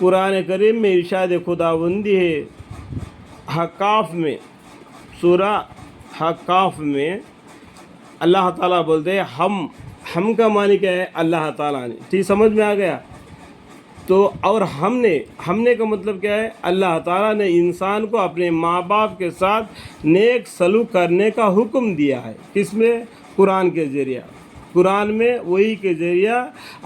قرآن کریم میں ارشاد خداوندی ہے حقاف میں، سورہ حقاف میں اللہ تعالیٰ بولتے ہیں ہم کا معنی کیا ہے؟ اللہ تعالیٰ نے، ٹھیک سمجھ میں آ گیا؟ تو اور ہم نے کا مطلب کیا ہے؟ اللہ تعالیٰ نے انسان کو اپنے ماں باپ کے ساتھ نیک سلوک کرنے کا حکم دیا ہے۔ کس میں؟ قرآن کے ذریعہ، قرآن میں وہی کے ذریعہ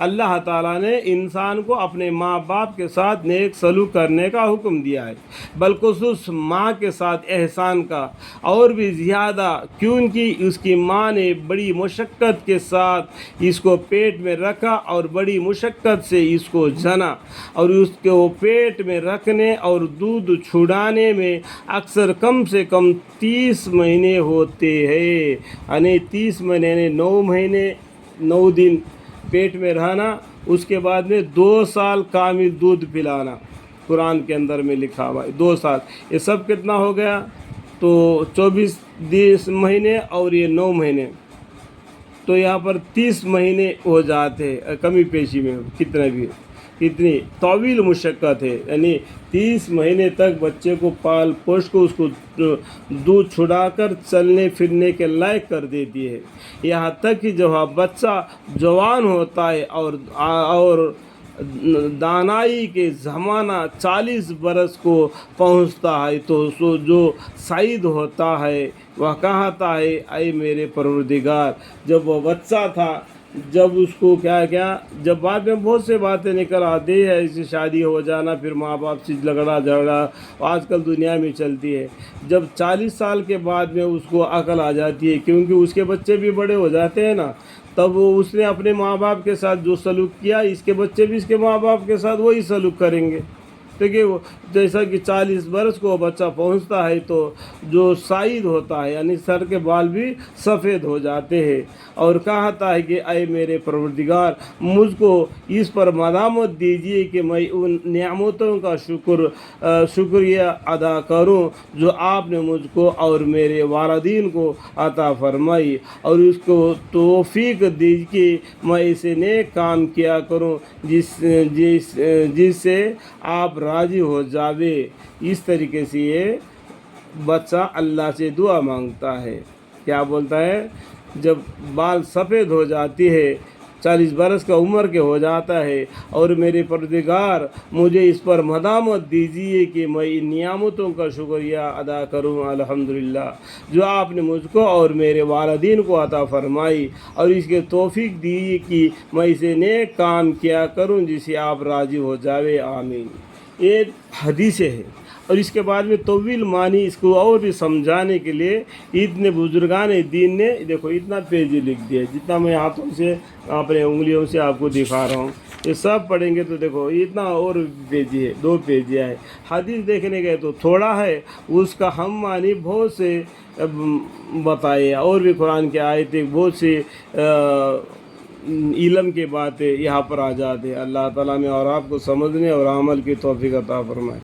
اللہ تعالیٰ نے انسان کو اپنے ماں باپ کے ساتھ نیک سلوک کرنے کا حکم دیا ہے، بالخصوص ماں کے ساتھ احسان کا اور بھی زیادہ، کیونکہ اس کی ماں نے بڑی مشقت کے ساتھ اس کو پیٹ میں رکھا اور بڑی مشقت سے اس کو جنا، اور اس کو پیٹ میں رکھنے اور دودھ چھڑانے میں اکثر کم سے کم 30 مہینے ہوتے ہیں، یعنی 30 مہینے یعنی 9 مہینے 9 دن پیٹ میں رہنا، اس کے بعد میں 2 سال کامل دودھ پلانا، قرآن کے اندر میں لکھا ہوا ہے 2 سال۔ یہ سب کتنا ہو گیا؟ تو 24 مہینے اور یہ 9 مہینے، تو یہاں پر 30 مہینے ہو جاتے ہیں کمی پیشی میں، کتنی طویل مشقت ہے، یعنی 30 مہینے تک بچے کو پال پوش کو اس کو دودھ چھڑا کر چلنے پھرنے کے لائق کر دیتی ہے، یہاں تک کہ جب بچہ جوان ہوتا ہے اور دانائی کے زمانہ 40 برس کو پہنچتا ہے، تو جو سعید ہوتا ہے وہ کہتا ہے اے میرے پروردگار، جب وہ بچہ تھا، جب اس کو جب بعد میں بہت سے باتیں نکل آتی ہے، ایسی شادی ہو جانا، پھر ماں باپ سے لگڑا جھگڑا آج کل دنیا میں چلتی ہے، جب 40 سال کے بعد میں اس کو عقل آ جاتی ہے، کیونکہ اس کے بچے بھی بڑے ہو جاتے ہیں نا، تب اس نے اپنے ماں باپ کے ساتھ جو سلوک کیا، اس کے بچے بھی اس کے ماں باپ کے ساتھ وہی سلوک کریں گے، ٹھیک ہے؟ جیسا کہ 40 برس کو بچہ پہنچتا ہے تو جو سعید ہوتا ہے، یعنی سر کے بال بھی سفید ہو جاتے ہیں، اور کہتا ہے کہ اے میرے پروردگار، مجھ کو اس پر ملامت دیجیے کہ میں ان نعمتوں کا شکریہ ادا کروں جو آپ نے مجھ کو اور میرے والدین کو عطا فرمائی، اور اس کو توفیق دیجیے کہ میں اسے نیک کام کیا کروں جس سے آپ راضی ہو جاوے۔ اس طریقے سے یہ بچہ اللہ سے دعا مانگتا ہے، کیا بولتا ہے؟ جب بال سفید ہو جاتی ہے، 40 برس کا عمر کے ہو جاتا ہے، اور میرے پروردگار مجھے اس پر مدامت دیجیے کہ میں ان نعمتوں کا شکریہ ادا کروں، الحمدللہ، جو آپ نے مجھ کو اور میرے والدین کو عطا فرمائی، اور اس کے توفیق دیجیے کہ میں اسے نیک کام کیا کروں جس سے آپ راضی ہو جاوے، آمین۔ یہ حدیث ہے، اور اس کے بعد میں طویل معنی اس کو اور بھی سمجھانے کے لیے اتنے بزرگان دین نے دیکھو اتنا پیج لکھ دیا، جتنا میں ہاتھوں سے اپنے انگلیوں سے آپ کو دکھا رہا ہوں، یہ سب پڑھیں گے تو دیکھو اتنا اور پیج ہے، 2 پیج ہے۔ حدیث دیکھنے گئے تو تھوڑا ہے، اس کا ہم معنی بہت سے بتائے، اور بھی قرآن کے آیتیں بہت سے علم کے باتیں یہاں پر آ جاتے ہیں۔ اللہ تعالیٰ میں اور آپ کو سمجھنے اور عمل کی توفیق عطا فرمائے۔